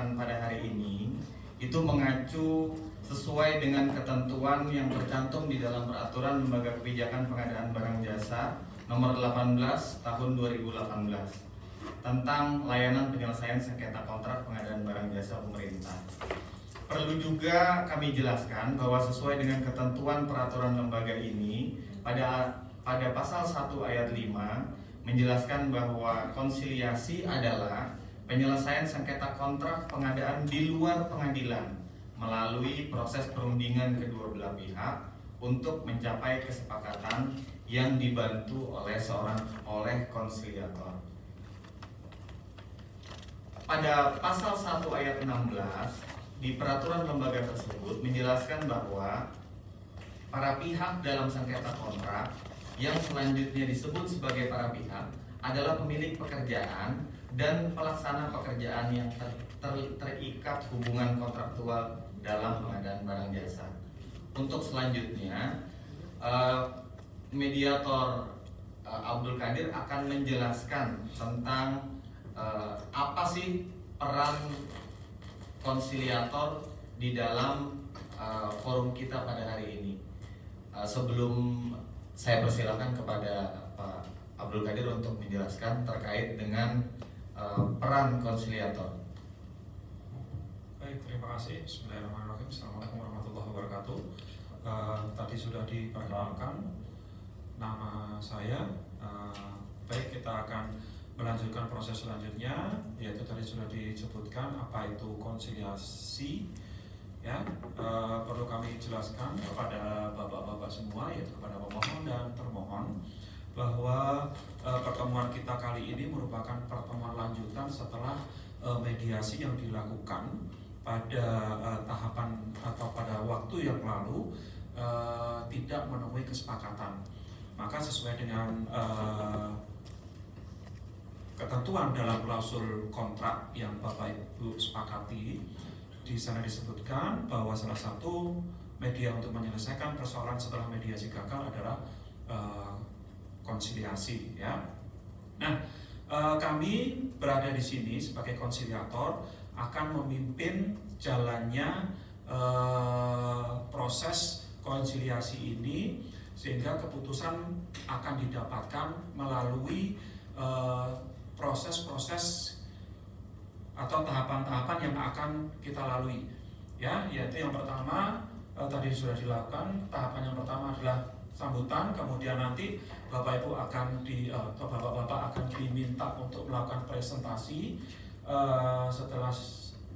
bacakan pada hari ini itu mengacu sesuai dengan ketentuan yang tercantum di dalam Peraturan Lembaga Kebijakan Pengadaan Barang Jasa Nomor 18 Tahun 2018 tentang layanan penyelesaian sengketa kontrak pengadaan barang jasa pemerintah. Perlu juga kami jelaskan bahwa sesuai dengan ketentuan peraturan lembaga ini pada pasal 1 ayat 5 menjelaskan bahwa konsiliasi adalah penyelesaian sengketa kontrak pengadaan di luar pengadilan melalui proses perundingan kedua belah pihak untuk mencapai kesepakatan yang dibantu oleh konsiliator. Pada pasal 1 ayat 16 di peraturan lembaga tersebut menjelaskan bahwa para pihak dalam sengketa kontrak yang selanjutnya disebut sebagai para pihak adalah pemilik pekerjaan dan pelaksana pekerjaan yang terikat hubungan kontraktual dalam pengadaan barang jasa. Untuk selanjutnya, mediator Abdul Qadir akan menjelaskan tentang apa sih peran konsiliator di dalam forum kita pada hari ini. Sebelum saya persilakan kepada Pak Abdul Qadir untuk menjelaskan terkait dengan peran konsiliator. Baik, terima kasih. Bismillahirrahmanirrahim. Assalamualaikum warahmatullahi wabarakatuh. Tadi sudah diperkenalkan nama saya. Baik, kita akan melanjutkan proses selanjutnya, yaitu tadi sudah disebutkan apa itu konsiliasi. Ya, perlu kami jelaskan kepada bapak-bapak semua, yaitu kepada pemohon dan termohon, bahwa pertemuan kita kali ini merupakan pertemuan lanjutan setelah mediasi yang dilakukan pada tahapan atau pada waktu yang lalu tidak menemui kesepakatan. Maka sesuai dengan ketentuan dalam klausul kontrak yang Bapak Ibu sepakati, di sana disebutkan bahwa salah satu media untuk menyelesaikan persoalan setelah mediasi gagal adalah konsiliasi, ya. Nah, kami berada di sini sebagai konsiliator akan memimpin jalannya proses konsiliasi ini sehingga keputusan akan didapatkan melalui proses-proses atau tahapan-tahapan yang akan kita lalui, ya, yaitu yang pertama tadi sudah dilakukan. Tahapan yang pertama adalah sambutan, kemudian nanti Bapak Ibu akan atau Bapak-bapak akan diminta untuk melakukan presentasi. Setelah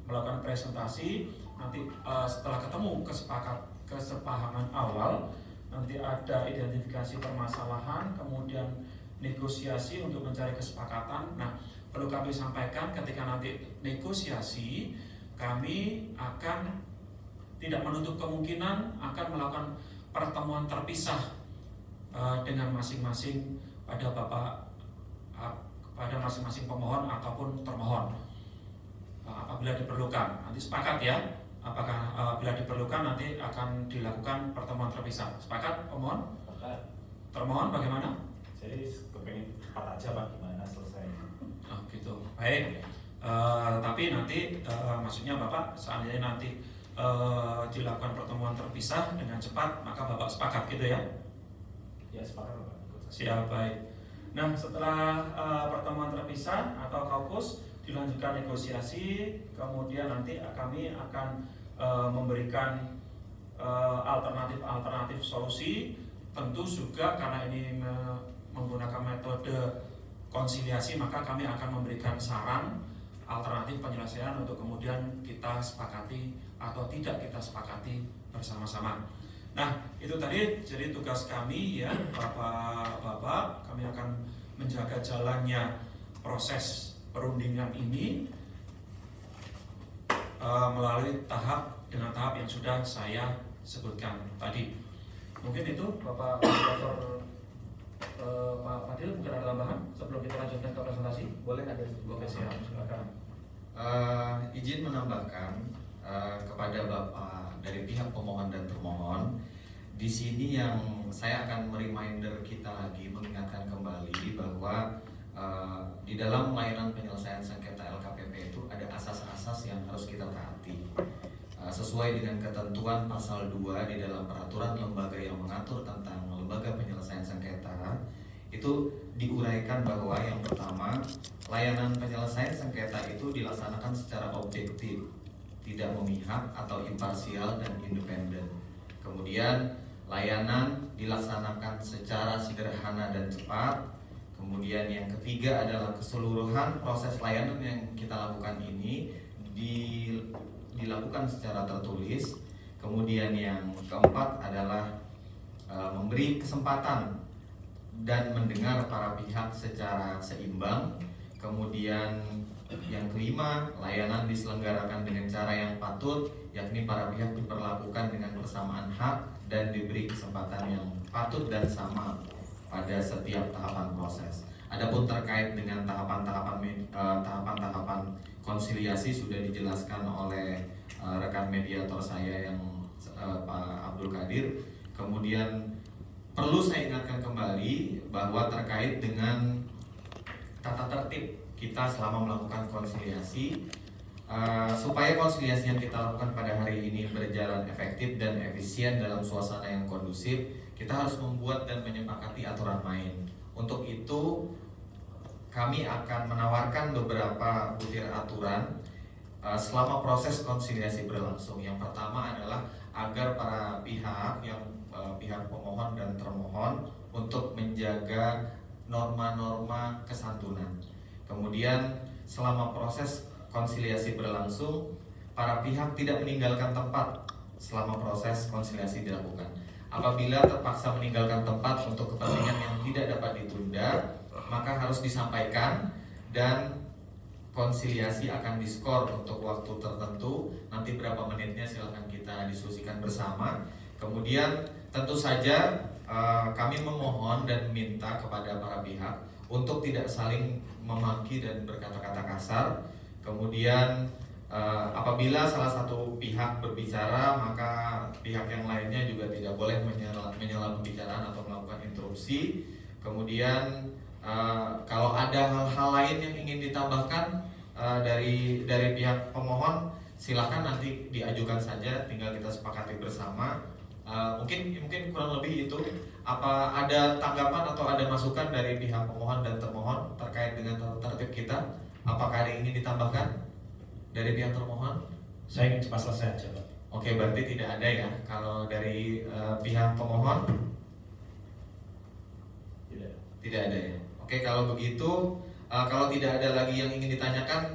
melakukan presentasi, nanti setelah ketemu kesepahaman awal, nanti ada identifikasi permasalahan, kemudian negosiasi untuk mencari kesepakatan. Nah, perlu kami sampaikan ketika nanti negosiasi, kami akan tidak menutup kemungkinan akan melakukan pertemuan terpisah dengan masing-masing pada masing-masing pemohon ataupun termohon apabila diperlukan. Nanti sepakat, ya, apakah bila diperlukan nanti akan dilakukan pertemuan terpisah. Sepakat pemohon? Sepakat. Termohon bagaimana? Jadi kepengen cepat aja Pak, gimana selesai? Oh gitu, baik. Tapi nanti maksudnya Bapak seandainya nanti dilakukan pertemuan terpisah dengan cepat, maka Bapak sepakat gitu, ya? Ya, sepakat Pak. Siap, baik. Nah, setelah pertemuan terpisah atau kaukus dilanjutkan negosiasi, kemudian nanti kami akan memberikan alternatif solusi. Tentu juga karena ini menggunakan metode konsiliasi, maka kami akan memberikan saran alternatif penyelesaian untuk kemudian kita sepakati atau tidak kita sepakati bersama-sama. Nah, itu tadi jadi tugas kami, ya, Bapak-bapak. Kami akan menjaga jalannya proses perundingan ini melalui tahap yang sudah saya sebutkan tadi. Mungkin itu Bapak Profesor Pak Fadil, mungkin ada tambahan sebelum kita lanjutkan ke presentasi? Boleh ada? Oke, siap, silakan. Izin menambahkan kepada Bapak dari pihak pemohon dan termohon, di sini yang saya akan mereminder kita lagi, mengingatkan kembali bahwa di dalam layanan penyelesaian sengketa LKPP itu ada asas-asas yang harus kita taati. Sesuai dengan ketentuan pasal 2 di dalam peraturan lembaga yang mengatur tentang lembaga penyelesaian sengketa, itu diuraikan bahwa yang pertama, layanan penyelesaian sengketa itu dilaksanakan secara objektif, tidak memihak atau imparsial dan independen. Kemudian layanan dilaksanakan secara sederhana dan cepat. Kemudian yang ketiga adalah keseluruhan proses layanan yang kita lakukan ini dilakukan secara tertulis. Kemudian yang keempat adalah memberi kesempatan dan mendengar para pihak secara seimbang. Kemudian yang kelima, layanan diselenggarakan dengan cara yang patut, yakni para pihak diperlakukan dengan persamaan hak dan diberi kesempatan yang patut dan sama pada setiap tahapan proses. Adapun terkait dengan tahapan-tahapan konsiliasi sudah dijelaskan oleh rekan mediator saya yang Pak Abdul Qadir. Kemudian perlu saya ingatkan kembali bahwa terkait dengan tata tertib kita selama melakukan konsiliasi, supaya konsiliasi yang kita lakukan pada hari ini berjalan efektif dan efisien dalam suasana yang kondusif, kita harus membuat dan menyepakati aturan main. Untuk itu kami akan menawarkan beberapa butir aturan selama proses konsiliasi berlangsung. Yang pertama adalah agar para pihak pihak pemohon dan termohon untuk menjaga norma-norma kesantunan. Kemudian selama proses konsiliasi berlangsung, para pihak tidak meninggalkan tempat selama proses konsiliasi dilakukan. Apabila terpaksa meninggalkan tempat untuk kepentingan yang tidak dapat ditunda, maka harus disampaikan dan konsiliasi akan diskor untuk waktu tertentu. Nanti berapa menitnya silahkan kita diskusikan bersama. Kemudian tentu saja kami memohon dan minta kepada para pihak untuk tidak saling memaki dan berkata-kata kasar. Kemudian apabila salah satu pihak berbicara, maka pihak yang lainnya juga tidak boleh menyela pembicaraan atau melakukan interupsi. Kemudian kalau ada hal-hal lain yang ingin ditambahkan dari pihak pemohon, silahkan nanti diajukan saja, tinggal kita sepakati bersama. Mungkin kurang lebih itu. Apa ada tanggapan atau ada masukan dari pihak pemohon dan termohon terkait dengan tertib kita? Apakah ada yang ingin ditambahkan dari pihak termohon? Saya ingin cepat selesai aja, Pak. Oke, berarti tidak ada ya. Kalau dari pihak pemohon tidak ada ya. Oke, kalau begitu, kalau tidak ada lagi yang ingin ditanyakan,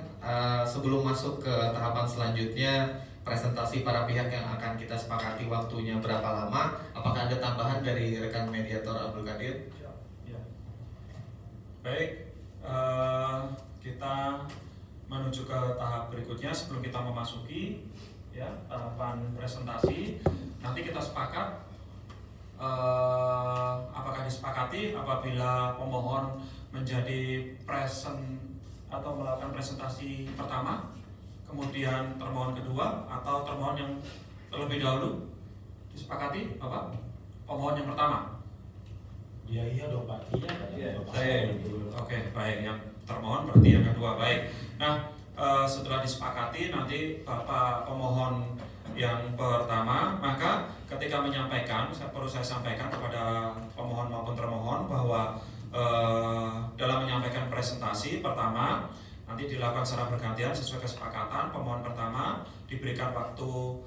sebelum masuk ke tahapan selanjutnya, presentasi para pihak yang akan kita sepakati waktunya berapa lama, apakah ada tambahan dari rekan mediator Abdul Qadir? Ya. Baik, kita menuju ke tahap berikutnya. Sebelum kita memasuki ya tahapan presentasi, nanti kita sepakat apakah disepakati apabila pemohon menjadi atau melakukan presentasi pertama, kemudian termohon kedua, atau termohon yang terlebih dahulu. Disepakati Bapak? Pemohon yang pertama. Iya dong Pak. Iya. Baik. Oke, baik. Yang termohon berarti yang kedua. Baik. Nah, setelah disepakati, nanti Bapak pemohon yang pertama, maka ketika menyampaikan, perlu saya sampaikan kepada pemohon maupun termohon bahwa dalam menyampaikan presentasi pertama nanti dilakukan secara bergantian sesuai kesepakatan. Pemohon pertama diberikan waktu,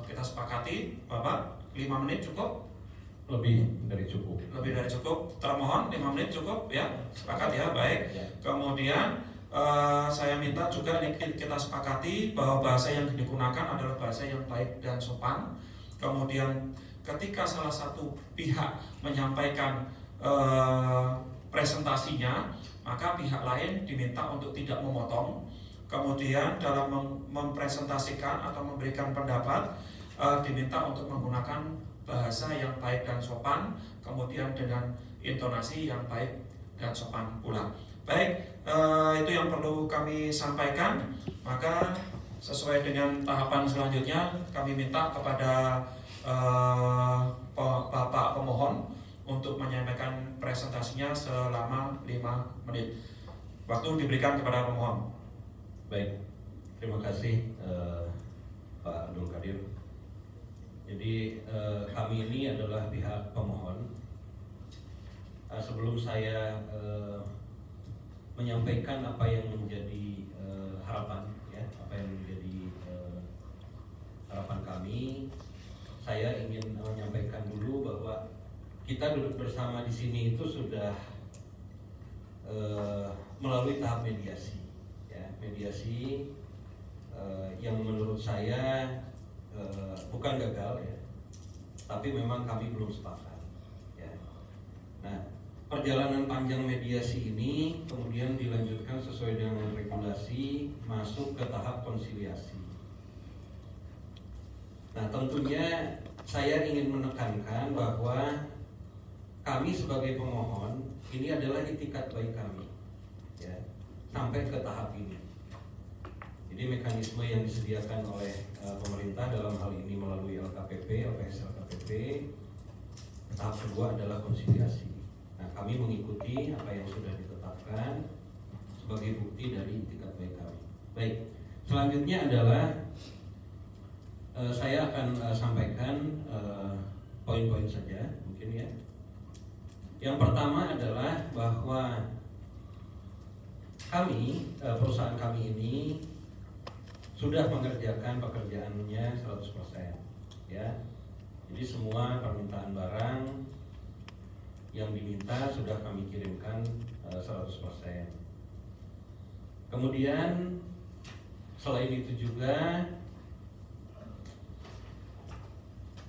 kita sepakati Bapak 5 menit cukup? Lebih dari cukup. Lebih dari cukup. Termohon 5 menit cukup ya? Sepakat ya? Baik. Kemudian saya minta juga ini kita sepakati bahwa bahasa yang digunakan adalah bahasa yang baik dan sopan. Kemudian ketika salah satu pihak menyampaikan presentasinya, maka pihak lain diminta untuk tidak memotong. Kemudian dalam mempresentasikan atau memberikan pendapat, diminta untuk menggunakan bahasa yang baik dan sopan, kemudian dengan intonasi yang baik dan sopan pula. Baik, itu yang perlu kami sampaikan. Maka sesuai dengan tahapan selanjutnya, kami minta kepada Bapak pemohon untuk menyampaikan presentasinya selama 5 menit. Waktu diberikan kepada pemohon. Baik, terima kasih Pak Abdul Qadir. Jadi kami ini adalah pihak pemohon. Sebelum saya menyampaikan apa yang menjadi harapan, ya, apa yang menjadi harapan kami, saya ingin menyampaikan dulu bahwa kita duduk bersama di sini itu sudah melalui tahap mediasi, ya, mediasi yang menurut saya bukan gagal, ya, tapi memang kami belum sepakat, ya. Nah, perjalanan panjang mediasi ini kemudian dilanjutkan sesuai dengan regulasi masuk ke tahap konsiliasi. Nah, tentunya saya ingin menekankan bahwa kami sebagai pemohon ini adalah itikat baik kami, ya, sampai ke tahap ini. Jadi mekanisme yang disediakan oleh pemerintah dalam hal ini melalui LKPP, LPS LKPP, tahap kedua adalah konsiliasi. Nah, kami mengikuti apa yang sudah ditetapkan sebagai bukti dari itikat baik kami. Baik, selanjutnya adalah saya akan sampaikan poin-poin saja mungkin, ya. Yang pertama adalah bahwa kami, perusahaan kami ini sudah mengerjakan pekerjaannya 100%, ya. Jadi semua permintaan barang yang diminta sudah kami kirimkan 100%. Kemudian selain itu juga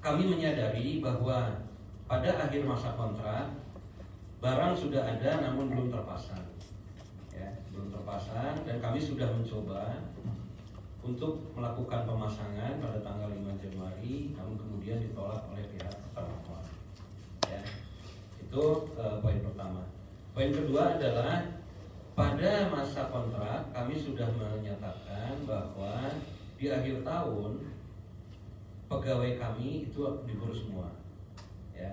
kami menyadari bahwa pada akhir masa kontrak barang sudah ada namun belum terpasang, ya, belum terpasang, dan kami sudah mencoba untuk melakukan pemasangan pada tanggal 5 Januari, namun kemudian ditolak oleh pihak termohon, ya. Itu poin pertama. Poin kedua adalah pada masa kontrak kami sudah menyatakan bahwa di akhir tahun pegawai kami itu libur semua, ya.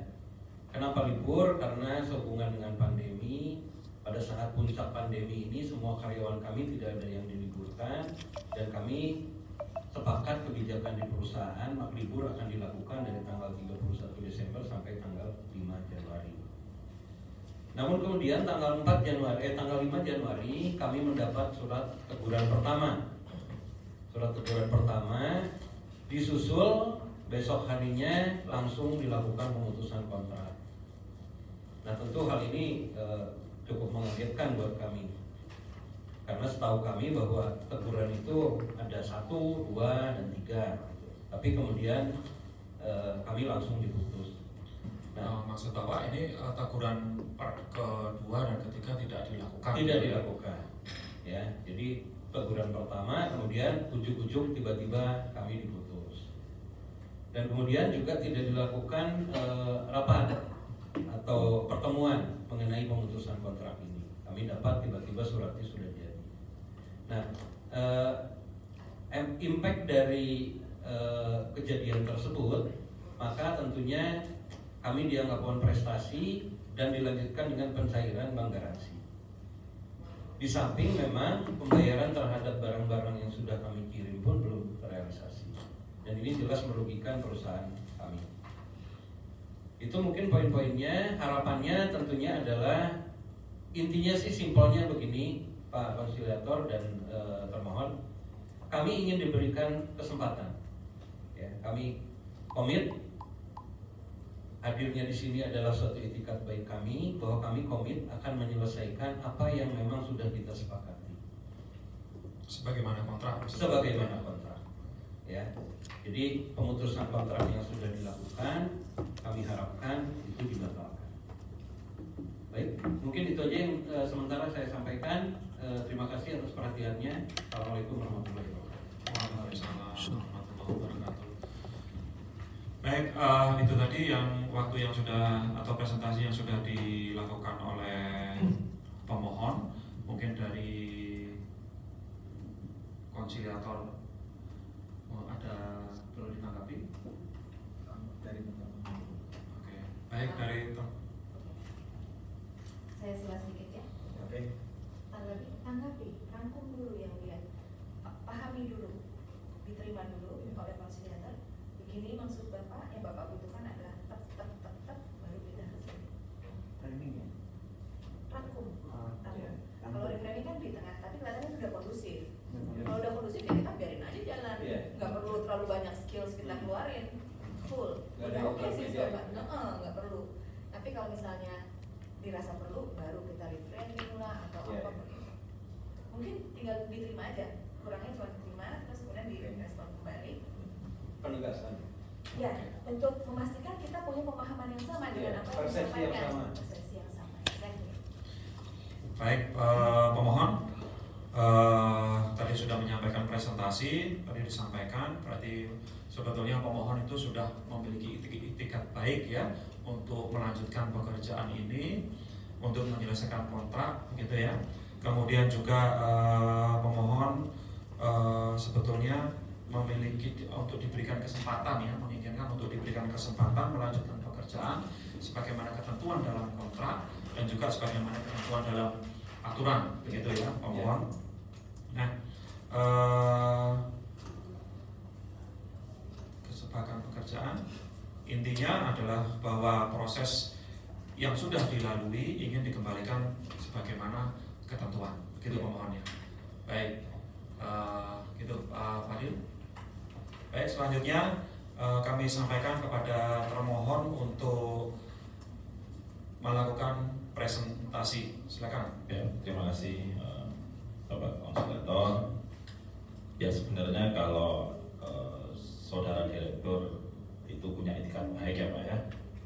Kenapa libur? Karena sehubungan dengan pandemi. Pada saat puncak pandemi ini semua karyawan kami tidak ada yang diliburkan, dan kami sepakat kebijakan di perusahaan libur akan dilakukan dari tanggal 31 Desember sampai tanggal 5 Januari. Namun kemudian tanggal 5 Januari kami mendapat surat teguran pertama. Surat teguran pertama disusul besok harinya langsung dilakukan pemutusan kontrak. Nah, tentu hal ini cukup mengagetkan buat kami, karena setahu kami bahwa teguran itu ada 1, 2, dan 3, tapi kemudian kami langsung diputus. Nah, maksud Bapak ini teguran kedua dan ketiga tidak dilakukan? Tidak dilakukan, ya. Jadi teguran pertama, kemudian ujuk-ujuk tiba-tiba kami diputus, dan kemudian juga tidak dilakukan rapat atau pertemuan mengenai pemutusan kontrak ini. Kami dapat tiba-tiba suratnya sudah jadi. Nah, impact dari kejadian tersebut, maka tentunya kami dianggap prestasi dan dilanjutkan dengan pencairan bank garansi. Di samping memang pembayaran terhadap barang-barang yang sudah kami kirim pun belum terrealisasi, dan ini jelas merugikan perusahaan kami. Itu mungkin poin-poinnya. Harapannya tentunya adalah, intinya sih simpelnya begini Pak Konsiliator dan termohon, kami ingin diberikan kesempatan, ya. Kami komit, hadirnya di sini adalah suatu itikat baik kami bahwa kami komit akan menyelesaikan apa yang memang sudah kita sepakati. Sebagaimana kontrak? Sebagaimana kontrak, ya. Jadi pemutusan kontrak yang sudah dilakukan kami harapkan itu dibatalkan. Baik, mungkin itu aja yang sementara saya sampaikan. Terima kasih atas perhatiannya. Assalamualaikum warahmatullahi wabarakatuh. Waalaikumsalam warahmatullahi wabarakatuh. Baik, itu tadi yang waktu yang sudah atau presentasi yang sudah dilakukan oleh pemohon. Mungkin dari konsiliator ada perlu ditanggapi? Dari Oke, baik, dari Saya sila sedikit ya. Oke. Tanggapi, rangkum dulu yang dia pahami dulu, diterima dulu oleh konsiliter. Begini maksud Bapak, yang Bapak butuhkan adalah tep, baru pindah ke sini. Timing ya. Rangkum. Iya. Kalau reframing kan di tengah, tapi kelihatannya sudah kondusif. Iya. Kalau udah kondusif ya kita biarin aja jalan, Iya. nggak perlu terlalu banyak skills kita keluarin, full. Nggak ada Udah oke sih overbid ya? Bapak, nggak perlu. Tapi kalau misalnya dirasa perlu, baru kita reframing lah atau Iya, apa. iya. Mungkin tinggal diterima aja, kurangnya cuma diterima, terus kemudian direspon kembali. Penegasan. Ya, untuk memastikan kita punya pemahaman yang sama dengan Iya, apa yang persepsi yang disampaikan. sama. Persepsi yang sama, exactly. Baik, pemohon tadi sudah menyampaikan presentasi, tadi disampaikan berarti sebetulnya pemohon itu sudah memiliki itikat baik ya untuk melanjutkan pekerjaan ini, untuk menyelesaikan kontrak gitu ya. Kemudian juga pemohon sebetulnya memiliki untuk diberikan kesempatan ya, menginginkan untuk diberikan kesempatan melanjutkan pekerjaan sebagaimana ketentuan dalam kontrak dan juga sebagaimana ketentuan dalam aturan begitu ya pemohon. Nah, kesepakatan pekerjaan intinya adalah bahwa proses yang sudah dilalui ingin dikembalikan sebagaimana ketentuan gitu pemohonnya. Baik, gitu Pak Fadil. Baik, selanjutnya kami sampaikan kepada termohon untuk melakukan presentasi. Silakan. Ya, terima kasih Bapak Konsultor. Ya sebenarnya kalau saudara direktur itu punya etikat baik ya Pak ya,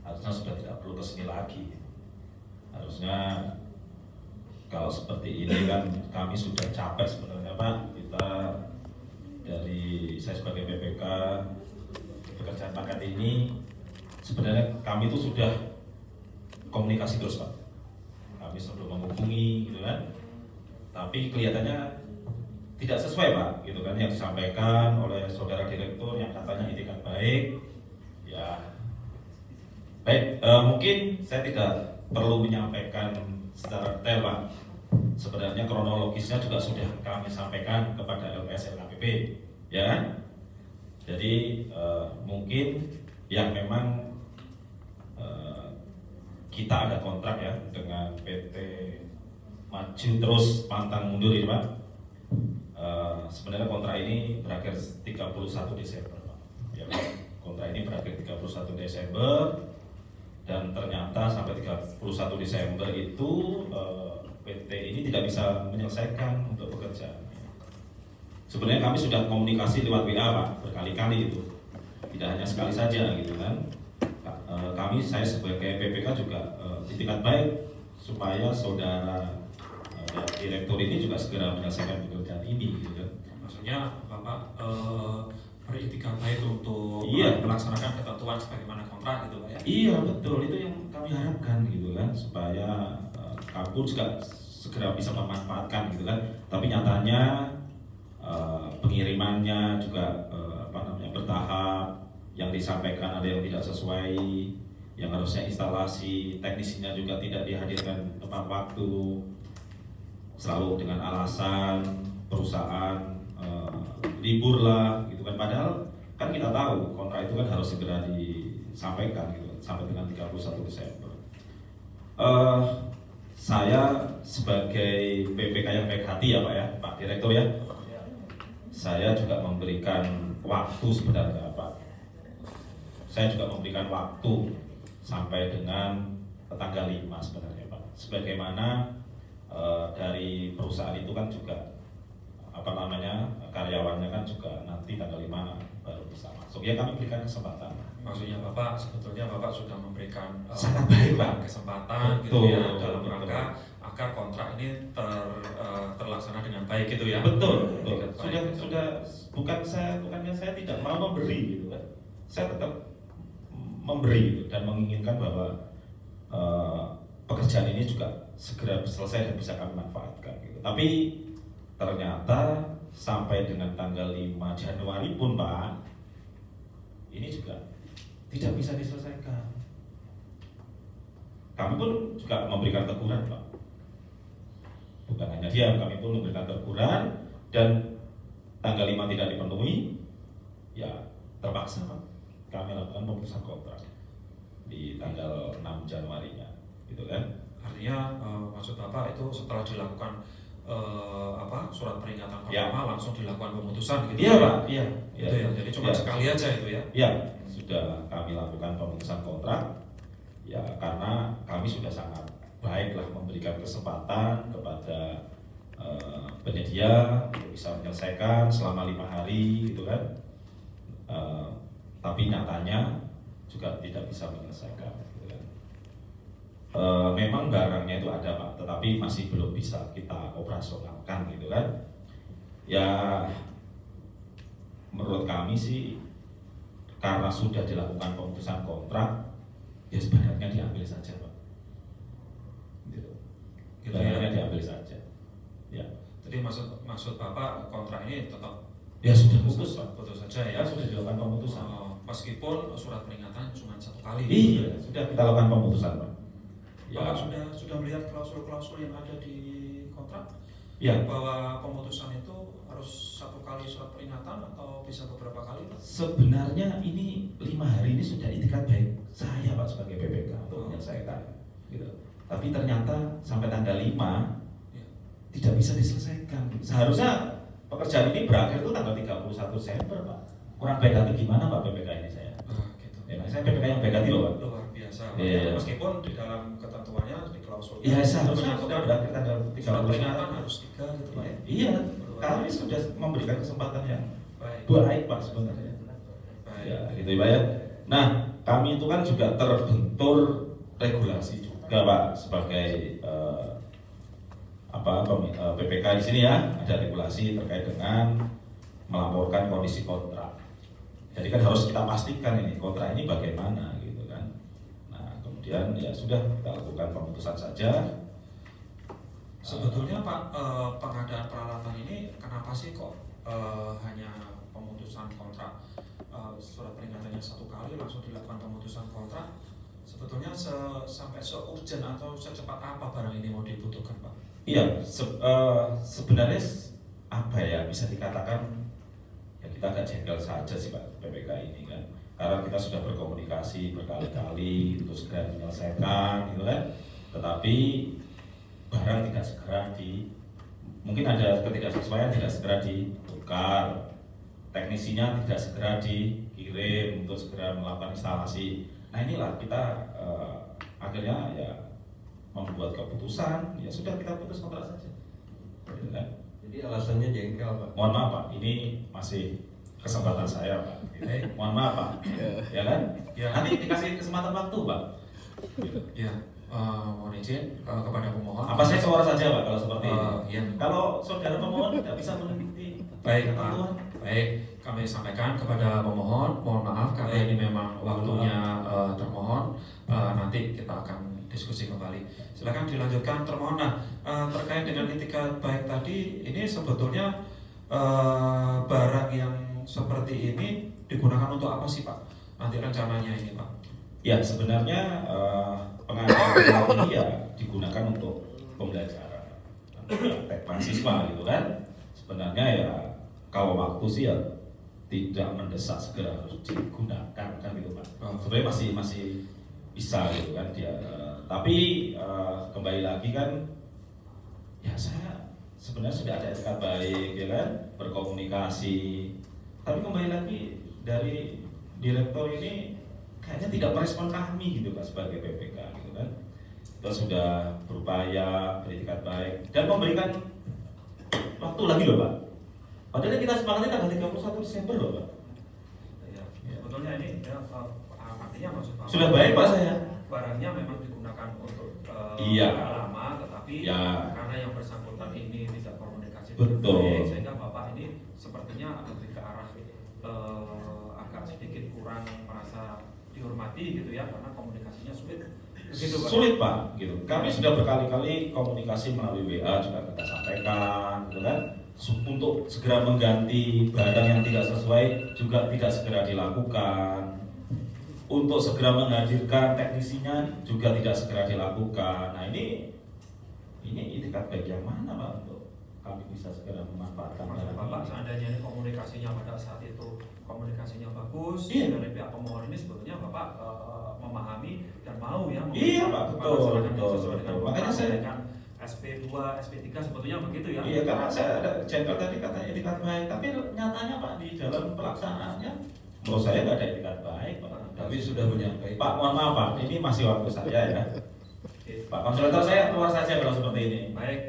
harusnya sudah tidak perlu kesini lagi. Harusnya kalau seperti ini kan kami sudah capek sebenarnya Pak. Kita dari saya sebagai PPK pekerjaan paket ini sebenarnya kami itu sudah komunikasi terus Pak. Kami sudah menghubungi gitu kan, tapi kelihatannya tidak sesuai Pak gitu kan yang disampaikan oleh saudara direktur yang katanya itikat baik ya. Baik, mungkin saya tidak perlu menyampaikan secara detail Pak. Sebenarnya kronologisnya juga sudah kami sampaikan kepada LPS LKPP ya kan? Jadi mungkin yang memang kita ada kontrak ya dengan PT Maju Terus Pantang Mundur ini Pak. Sebenarnya kontrak ini berakhir 31 Desember Pak. Ya, kontrak ini berakhir 31 Desember dan ternyata sampai 31 Desember itu PT ini tidak bisa menyelesaikan untuk pekerjaan. Sebenarnya kami sudah komunikasi lewat WA Pak berkali-kali itu, tidak hanya sekali saja gitu kan. Saya sebagai PPK juga itikat baik supaya saudara direktur ini juga segera menyelesaikan pekerjaan ini gitu kan. Maksudnya Bapak beritikat baik untuk Iya. melaksanakan ketentuan sebagaimana kontrak gitu Pak ya? Iya betul, itu yang kami harapkan gitu kan, supaya kampus juga segera bisa memanfaatkan gitu kan. Tapi nyatanya pengirimannya juga bertahap, yang disampaikan ada yang tidak sesuai, yang harusnya instalasi teknisinya juga tidak dihadirkan tepat waktu, selalu dengan alasan perusahaan libur lah gitu kan. Padahal kan kita tahu kontrak itu kan harus segera disampaikan gitu sampai dengan 31 Desember. Saya sebagai PPK yang baik hati ya Pak ya, Pak Direktur ya, saya juga memberikan waktu sebenarnya Pak. Saya juga memberikan waktu sampai dengan tanggal 5 sebenarnya Pak. Sebagaimana dari perusahaan itu kan juga karyawannya kan juga nanti tanggal 5 baru bisa masuk. Ya kami berikan kesempatan. Maksudnya Bapak sebetulnya Bapak sudah memberikan sangat baik Pak kesempatan betul, gitu ya dalam betul. rangka agar kontrak ini terlaksana dengan baik gitu ya. Betul. Itikat baik, gitu. Sudah bukannya saya tidak mau memberi gitu kan. Saya tetap memberi gitu, dan menginginkan bahwa pekerjaan ini juga segera selesai dan bisa kami manfaatkan gitu. Tapi ternyata sampai dengan tanggal 5 Januari pun Pak, ini juga tidak bisa diselesaikan. Kami pun juga memberikan teguran Pak. Bukan hanya dia, kami pun memberikan teguran, dan tanggal 5 tidak dipenuhi, ya terpaksa kami lakukan pemutusan kontrak di tanggal 6 Januarinya, gitu kan? Artinya maksud Bapak itu setelah dilakukan surat peringatan pertama langsung dilakukan pemutusan gitu? Iya Pak, iya. Gitu ya, jadi cuma sekali aja itu ya? Iya, sudah kami lakukan pemutusan kontrak, ya karena kami sudah sangat baiklah memberikan kesempatan kepada penyedia untuk bisa menyelesaikan selama 5 hari, gitu kan? Tapi nyatanya juga tidak bisa menyelesaikan. Gitu kan? Memang barangnya itu ada Pak, tetapi masih belum bisa kita operasionalkan, gitu kan? Ya, menurut kami sih karena sudah dilakukan pemutusan kontrak, ya sebenarnya diambil saja Pak. Gitu. Sebenarnya diambil saja. Ya. Jadi maksud Bapak kontrak ini tetap ya sudah putus Pak, putus saja ya? Sudah dilakukan pemutusan. Meskipun surat peringatan cuma 1 kali. Iya, sudah kita lakukan pemutusan Pak. Ya. Bapak sudah melihat klausul-klausul yang ada di kontrak? Ya. Bahwa pemutusan itu harus 1 kali surat peringatan atau bisa beberapa kali Pak? Sebenarnya ini 5 hari ini sudah itikat baik saya Pak sebagai PPK untuk menyelesaikan, gitu. Tapi ternyata sampai tanggal 5 tidak bisa diselesaikan. Seharusnya pekerjaan ini berakhir itu tanggal 31 Desember Pak. Kurang baik hati gimana Pak PPK ini saya? Gitu. Ya, saya PPK yang baik hati loh Pak. Luar biasa. Iya. Meskipun di dalam ketentuannya di klausul. Iya, seharusnya sudah berakhir tanggal 31 surat peringatan harus 3 gitu Pak. Iya, kami sudah memberikan kesempatan yang baik Pak sebenarnya. Baik. Ya, gitu ya Pak ya. Nah, kami itu kan juga terbentur regulasi juga Pak sebagai PPK di sini ya, ada regulasi terkait dengan melaporkan kondisi kontrak. Jadi kan harus kita pastikan ini kontrak ini bagaimana gitu kan. Nah, kemudian ya sudah kita lakukan pemutusan saja. Sebetulnya Pak, pengadaan peralatan ini kenapa sih kok hanya pemutusan kontrak, surat peringatannya 1 kali langsung dilakukan pemutusan kontrak? Sebetulnya sampai se-urgent atau secepat apa barang ini mau dibutuhkan Pak? Iya, sebenarnya apa ya, bisa dikatakan ya kita agak jengkel saja sih Pak PPK ini kan, karena kita sudah berkomunikasi berkali-kali untuk segera menyelesaikan gitu kan, tetapi barang tidak segera mungkin ada ketidaksesuaian, tidak segera ditukar, teknisinya tidak segera dikirim untuk segera melakukan instalasi. Nah inilah kita akhirnya ya membuat keputusan, ya sudah kita putus kontrak saja. Gitu kan? Jadi alasannya jengkel Pak. Mohon maaf Pak, ini masih kesempatan saya Pak. Gitu. Mohon maaf Pak, ya kan? Ya. Nanti dikasih kesempatan waktu Pak. Gitu. Ya, mohon izin kepada pemohon. Apa saya suara saja Pak kalau seperti ini? Ya. Kalau saudara pemohon tidak bisa mengikuti Baik Pak, ketentuan. baik kami sampaikan kepada pemohon, mohon maaf karena ini memang waktunya termohon, nanti kita akan diskusi kembali. Silakan dilanjutkan termohon. Nah, terkait dengan itikat baik tadi, ini sebetulnya barang yang seperti ini digunakan untuk apa sih Pak? Nanti rencananya ini Pak? Ya sebenarnya pengadaan ini ya digunakan untuk pembelajaran, praktek mahasiswa gitu kan. Sebenarnya ya kalau waktu sih ya tidak mendesak segera harus digunakan kan gitu Pak. Sebenarnya masih bisa gitu kan dia. Tapi kembali lagi kan, ya saya sebenarnya sudah ada etikat baik ya kan, berkomunikasi. Tapi kembali lagi dari direktur ini kayaknya tidak merespon kami gitu Pak sebagai PPK gitu kan. Kita sudah berupaya beretikat baik dan memberikan waktu lagi loh Pak. Padahal kita sepakatnya tanggal 31 Desember loh Pak. Ya, sebetulnya ini ya, artinya maksud Pak, Sudah baik Pak saya. barangnya memang digunakan untuk Iya. lama, tetapi Ya. karena yang bersangkutan ini tidak komunikasi Betul. baik, sehingga Bapak ini sepertinya lebih ke arah agak sedikit kurang merasa dihormati gitu ya, karena komunikasinya sulit. Begitu, Pak? Sulit Pak, gitu. Kami sudah berkali-kali komunikasi melalui WA juga kita sampaikan, gitu kan. Untuk segera mengganti barang yang tidak sesuai juga tidak segera dilakukan. Untuk segera menghadirkan teknisinya juga tidak segera dilakukan. Nah ini ini itikat baik yang mana Pak untuk kami bisa segera memanfaatkan Maksud barang Bapak ini? seandainya ini komunikasinya pada saat itu komunikasinya bagus Iya. dari pihak pemohon ini sebetulnya Bapak memahami dan mau ya Iya, Pak, betul, melaksanakan betul, sesuai dengan betul. Makanya saya- dengan SP2, SP3 sebetulnya begitu ya. Iya, karena saya ada jenderal tadi katanya itikat baik, tapi nyatanya Pak di dalam pelaksanaannya menurut saya nggak ada itikat baik Pak. Kami sudah menyampaikan. Pak, mohon maaf Pak, ini masih waktu saya ya. Oke. Pak Konsultan, saya keluar saja kalau seperti ini. Baik,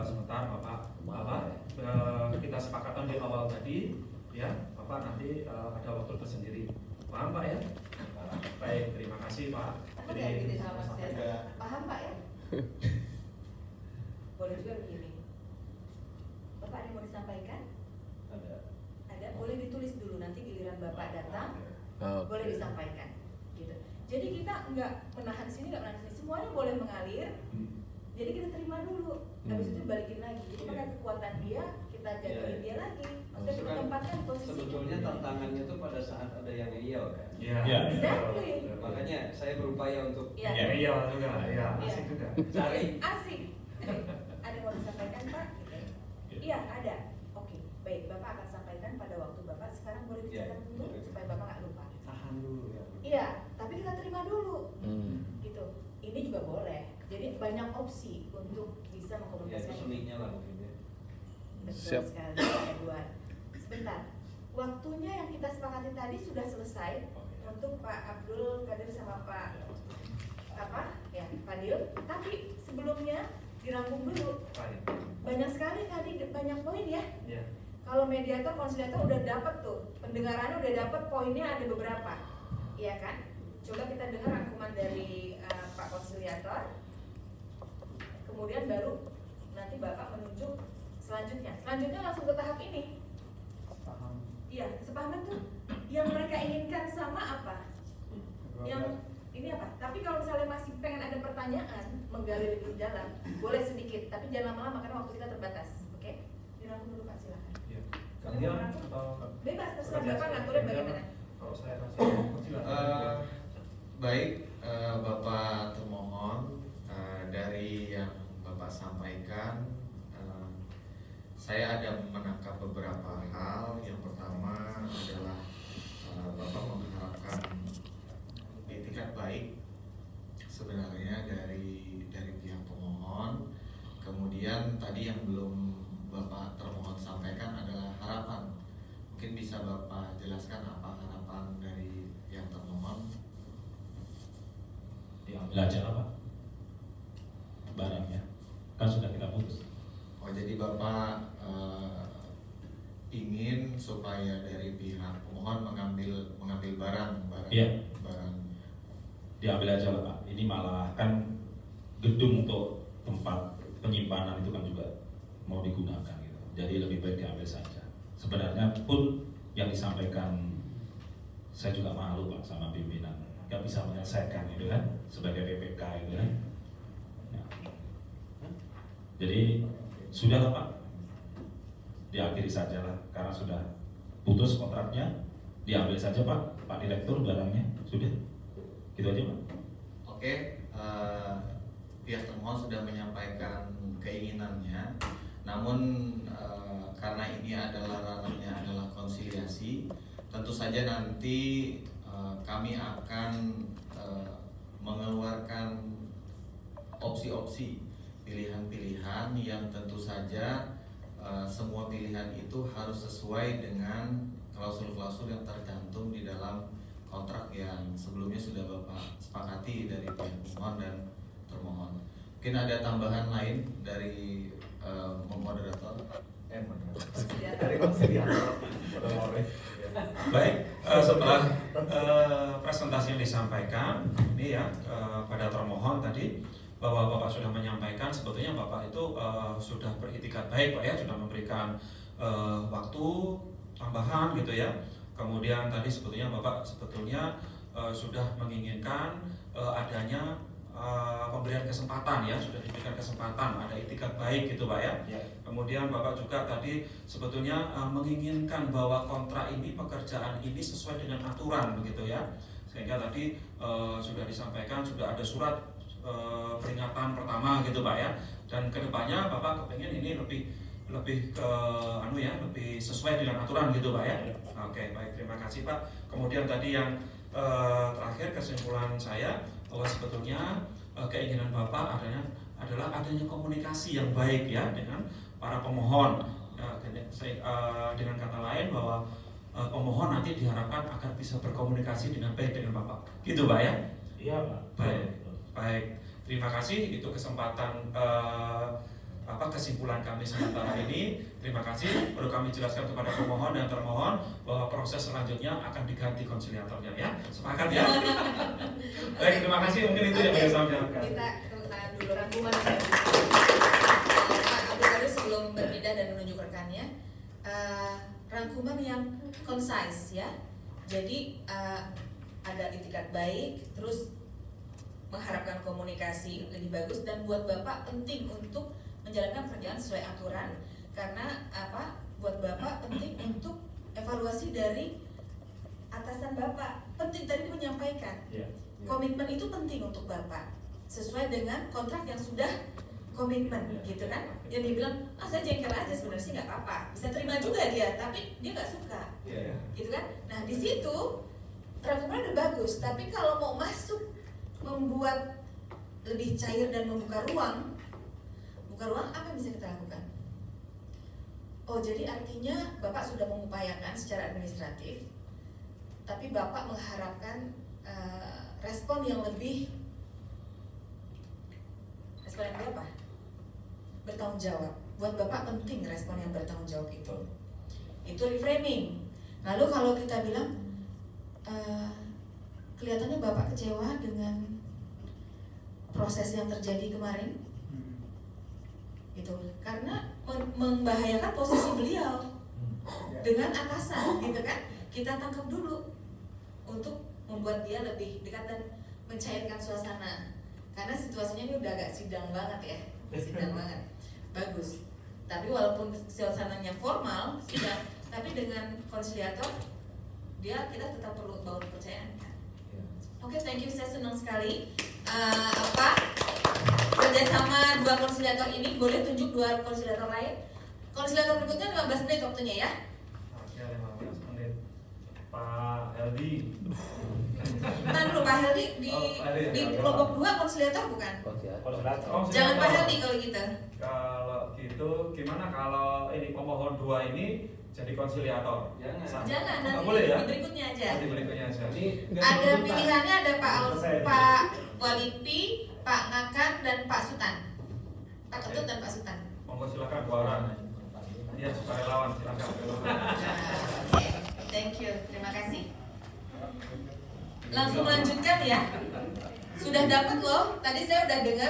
sebentar Bapak. Kita sepakatan di awal tadi ya, Bapak nanti ada waktu tersendiri. Paham Pak ya? Baik, terima kasih Pak. Takut ya gitu sama Mas Dian? Paham Pak ya? Boleh juga begini. Bapak ada yang mau disampaikan? Ada, boleh ditulis dulu, nanti giliran Bapak datang boleh disampaikan gitu. Jadi kita nggak menahan di sini, nggak menahan di sini, semuanya boleh mengalir. Jadi kita terima dulu, habis itu balikin lagi. Jadi pakai kekuatan dia, kita jadiin dia lagi. Maksudnya kita tempatkan posisinya. Sebetulnya tantangannya itu pada saat ada yang ngeyel kan. Iya. Ya. Exactly. Makanya saya berupaya untuk Iya. Iya juga, iya, asik juga. cari. Asik. Ada yang mau disampaikan Pak? Gitu. Iya ada. Oke, baik. Bapak akan sampaikan pada waktu Bapak. Sekarang boleh dicatat dulu supaya Bapak nggak lupa. Tahan dulu ya. Iya, tapi kita terima dulu. Gitu. Ini juga boleh. Jadi banyak opsi untuk bisa Ya itu mengkomunikasikan. seninya lah mungkin ya. Betul Siap. sekali, Pak Edward. Sebentar. Waktunya yang kita sepakati tadi sudah selesai untuk Pak Abdul Qadir sama Pak Fadil. Tapi sebelumnya dirangkum dulu. Baik. Banyak sekali tadi, banyak poin ya. Iya. Kalau mediator, konsiliator udah dapat tuh, pendengarannya udah dapat, poinnya ada beberapa, iya kan? Coba kita dengar rangkuman dari Pak Konsiliator, kemudian baru nanti Bapak menunjuk selanjutnya. Selanjutnya langsung ke tahap ini. Paham. Iya, kesepahaman tuh. Yang mereka inginkan sama apa? Yang ini apa? Tapi kalau misalnya masih pengen ada pertanyaan, menggali lebih dalam, boleh sedikit, tapi jangan lama-lama karena waktu kita terbatas. Oke? Dirangkum dulu Pak, silakan. Iya. Gantian atau Bebas, terserah Bapak ngaturnya bagaimana. kalau saya kasih silakan. Baik, Bapak termohon, dari yang Bapak sampaikan, saya ada menangkap beberapa hal. Yang pertama adalah Bapak mengharapkan itikat baik sebenarnya dari pihak pemohon. Kemudian tadi yang belum Bapak termohon sampaikan adalah harapan. Mungkin bisa Bapak jelaskan apa harapan dari yang termohon? Diambil aja lah Pak barangnya, kan sudah kita putus. Oh, jadi Bapak ingin supaya dari pihak pemohon mengambil barang. Iya. Barang. Diambil aja lah Pak, ini malah kan gedung untuk tempat penyimpanan itu kan juga mau digunakan gitu. Jadi lebih baik diambil saja. Sebenarnya pun yang disampaikan saya juga malu Pak sama pimpinan, nggak bisa menyelesaikan itu kan sebagai PPK itu kan. Nah, jadi sudah lah Pak, diakhiri saja lah karena sudah putus kontraknya, diambil saja Pak Direktur barangnya sudah, gitu aja Pak. Oke, pihak termohon sudah menyampaikan keinginannya, namun karena ini adalah ranahnya adalah konsiliasi, tentu saja nanti kami akan mengeluarkan opsi-opsi pilihan-pilihan yang tentu saja semua pilihan itu harus sesuai dengan klausul-klausul yang tercantum di dalam kontrak yang sebelumnya sudah Bapak sepakati dari pihak pemohon dan termohon. Mungkin ada tambahan lain dari moderator? Dari konsiliator. Baik, setelah presentasi yang disampaikan ini ya pada termohon tadi bahwa Bapak sudah menyampaikan sebetulnya Bapak itu sudah beritikat baik Pak ya, sudah memberikan waktu tambahan gitu ya. Kemudian tadi sebetulnya Bapak sudah menginginkan adanya pemberian kesempatan ya, sudah diberikan kesempatan, ada itikat baik gitu Pak ya. Kemudian Bapak juga tadi sebetulnya menginginkan bahwa kontrak ini, pekerjaan ini sesuai dengan aturan begitu ya. Sehingga tadi sudah disampaikan, sudah ada surat peringatan pertama gitu Pak ya. Dan kedepannya Bapak kepengen ini lebih ke lebih sesuai dengan aturan gitu Pak ya. Oke, baik, terima kasih Pak. Kemudian tadi yang terakhir kesimpulan saya bahwa sebetulnya keinginan Bapak adalah adanya komunikasi yang baik ya dengan para pemohon. Dengan kata lain bahwa pemohon nanti diharapkan akan bisa berkomunikasi dengan baik dengan Bapak. Gitu Pak ya? Iya Pak. Baik. Terima kasih, itu kesempatan kesimpulan kami sementara ini. Terima kasih. Perlu kami jelaskan kepada pemohon dan termohon bahwa proses selanjutnya akan diganti konsiliatornya ya. Sepakat ya? Baik, terima kasih. Mungkin itu yang bisa saya sampaikan. Kita dulu rangkuman Pak Abdul Qadir sebelum berpindah dan menunjuk rekannya. Rangkuman yang concise ya. Jadi ada itikat baik, terus mengharapkan komunikasi lebih bagus, dan buat Bapak penting untuk menjalankan pekerjaan sesuai aturan, karena buat Bapak penting untuk evaluasi dari atasan Bapak. Penting tadi menyampaikan komitmen itu penting untuk Bapak sesuai dengan kontrak yang sudah komitmen gitu kan. Yang dibilang saya jengkel aja, sebenarnya sih nggak apa-apa, bisa terima juga dia, tapi dia nggak suka gitu kan. Nah di situ rangkumannya udah bagus, tapi kalau mau masuk membuat lebih cair dan membuka ruang apa yang bisa kita lakukan? Oh, jadi artinya Bapak sudah mengupayakan secara administratif, tapi Bapak mengharapkan respon yang apa? Bertanggung jawab. Buat Bapak penting respon yang bertanggung jawab itu. Itu reframing. Lalu kalau kita bilang kelihatannya Bapak kecewa dengan proses yang terjadi kemarin, gitu, karena membahayakan posisi beliau dengan atasan, gitu kan? Kita tangkap dulu untuk membuat dia lebih dekat dan mencairkan suasana, karena situasinya ini udah agak sidang banget ya, sidang banget, bagus. Tapi walaupun suasananya formal sidang, tapi dengan konsiliator kita tetap perlu bangun kepercayaan. Oke, thank you, saya senang sekali. Kerjasama dua konsiliator ini, boleh tunjuk dua konsiliator lain. Konsiliator berikutnya 15 menit waktunya ya. Oke, 15 menit. Pak Heldi. Nah dulu Pak Heldi di kelompok 2 konsiliator bukan? Jangan Pak Heldi kalau gitu. Kalau gitu, gimana kalau ini pemohon 2 ini jadi konsiliator? Jangan, nanti boleh ya? di berikutnya aja. Di berikutnya aja. Ada pilihannya, ada Pak Walipi, Pak Ngakan, dan Pak Sutan. Pak Ketut dan Pak Sutan. Monggo silakan 2 orang. Iya, supaya lawan silakan. Thank you, terima kasih. Langsung lanjutkan ya. Sudah dapat loh. Tadi saya udah dengar.